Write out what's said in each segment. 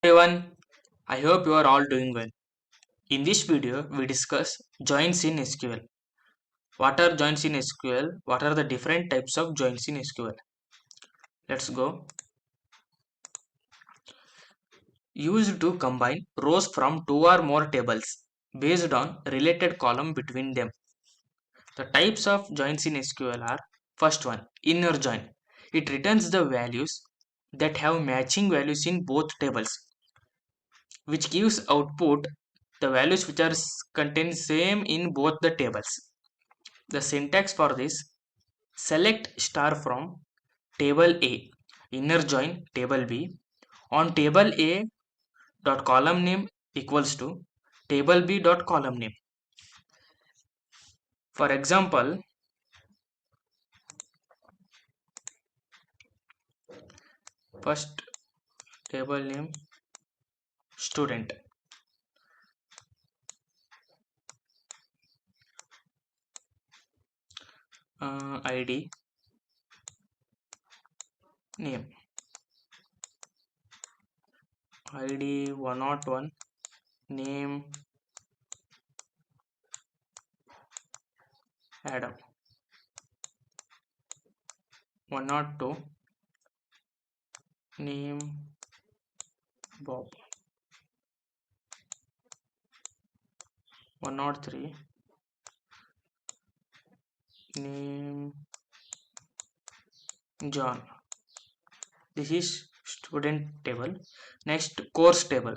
everyone, I hope you are all doing well. In this video, we discuss joins in SQL. What are joins in SQL? What are the different types of joins in SQL? Let's go. Used to combine rows from two or more tables based on related column between them. The types of joins in SQL are: first one, inner join. It returns the values that have matching values in both tables, which gives output the values which are contained same in both the tables. The syntax for this: select star from table A, inner join table B on table A dot column name equals to table B dot column name. For example, first table name student, ID name, ID 101, name Adam, 102, name Bob, 103, name John. This is student table. Next, course table.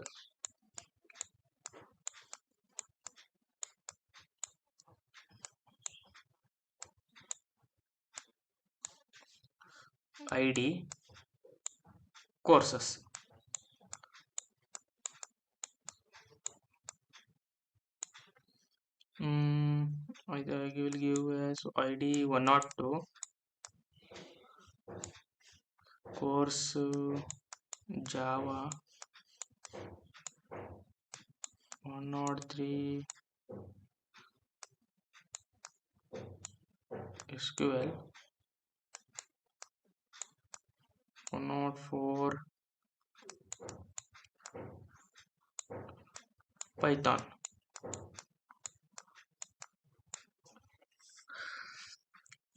ID courses. I will give as ID 102 course Java 103 SQL 104 Python.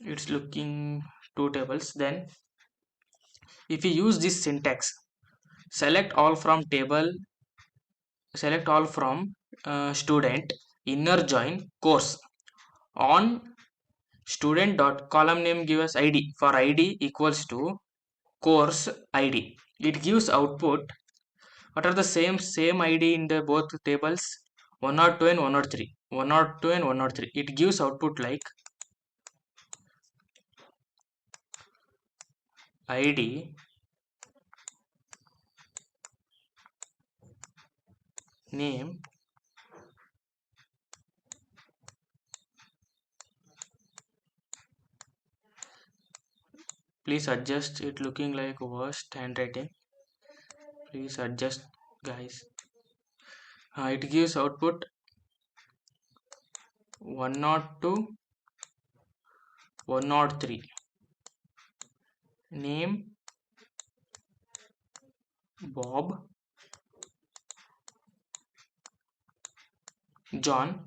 It's looking two tables. Then if you use this syntax, select all from student, inner join course on student dot column name, give us ID. For ID equals to course ID, it gives output what are the same ID in the both tables, 102 and 103, 102 and 103. It gives output like ID name please adjust, it looking like worst handwriting, please adjust guys. It gives output 102 103, name Bob, John.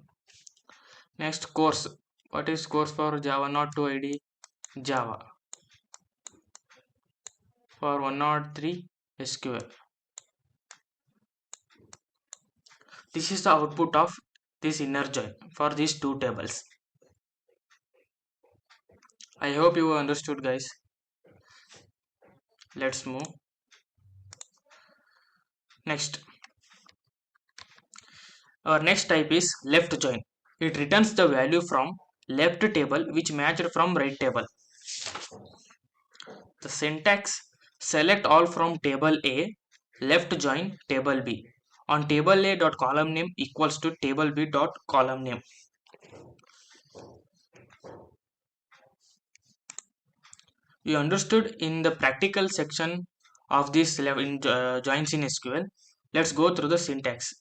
Next, course. What is course for Java? Not 2 ID Java. For 103 SQL. This is the output of this inner join for these two tables. I hope you understood guys. Let's move. Next. Our next type is left join. It returns the value from left table which matched from right table. The syntax: select all from table A, left join table B on table A dot column name equals to table B dot column name. You understood in the practical section of this joins in SQL. Let's go through the syntax.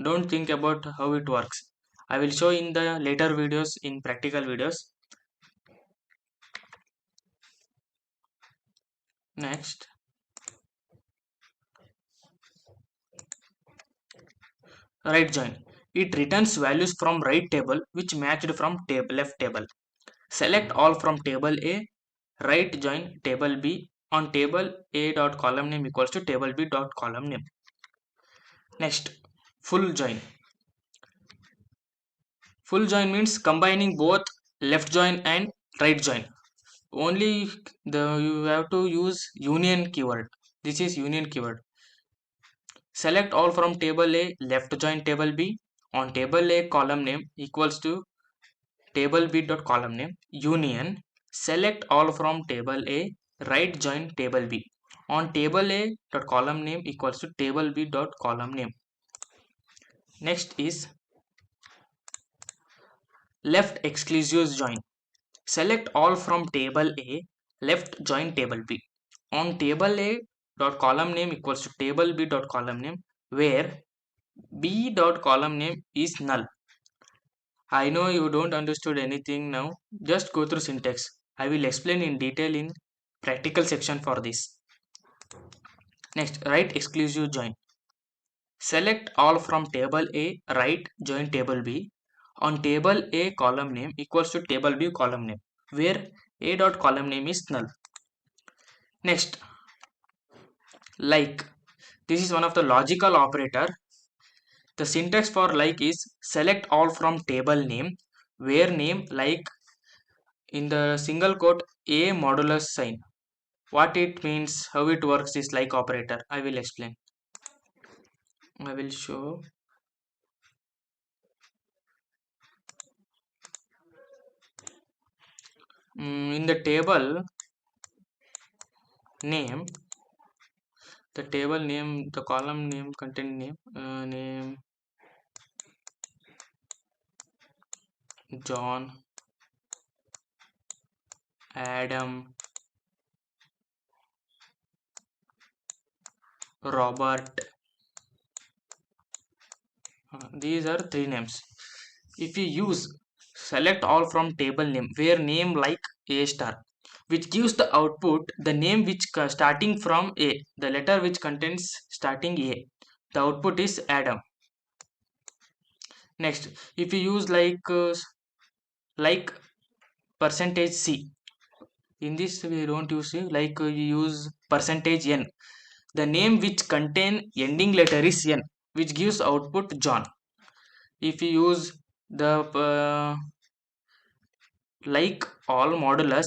Don't think about how it works. I will show in the later videos, in practical videos. Next, right join. It returns values from right table which matched from left table. Select all from table A, right join table B on table A dot column name equals to table B dot column name. Next, full join. Full join means combining both left join and right join. Only you have to use union keyword. This is union keyword. Select all from table A, left join table B on table A column name equals to table B dot column name union. Select all from table A, right join table B on table A dot column name equals to table B dot column name. Next is left exclusive join. Select all from table A, left join table B on table A dot column name equals to table B dot column name where B dot column name is null. I know you don't understood anything now. Just go through syntax. I will explain in detail in practical section for this. Next, right exclusive join. Select all from table A, right join table B on table A column name equals to table B column name where A dot column name is null. Next, like. This is one of the logical operator. The syntax for like is select all from table name where name like in the single quote a modulus sign. What it means, how it works is like operator. I will explain. I will show. In the table name, the table name, the column name, content name, name John, Adam, Robert. These are three names. If you use select all from table name where name like a star which gives the output the name which starting from a, the letter which contains starting a, the output is Adam. Next, if you use like percentage C, in this we don't use C, like we use percentage N, the name which contain ending letter is N which gives output John. If you use the like all modulus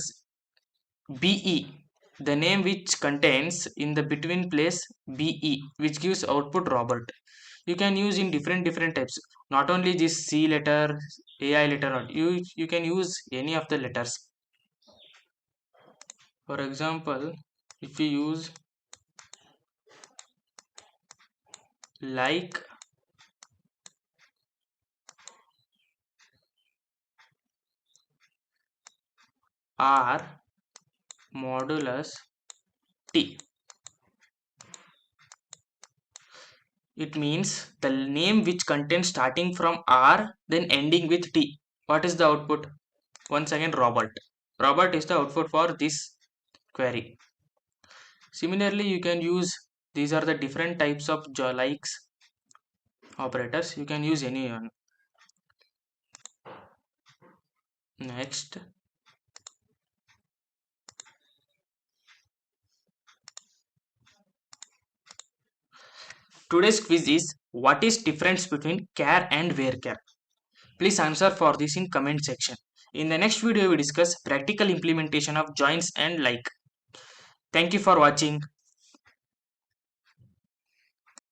BE, the name which contains in the between place BE which gives output Robert. You can use in different types, not only this C letter, AI letter, not you can use any of the letters. For example, if you use like R modulus T, it means the name which contains starting from R then ending with T. What is the output? Once again Robert. Robert is the output for this query. Similarly, you can use, these are the different types of likes operators. You can use any one. Next, today's quiz is what is difference between char and varchar? Please answer for this in comment section. In the next video, we discuss practical implementation of joins and like. Thank you for watching.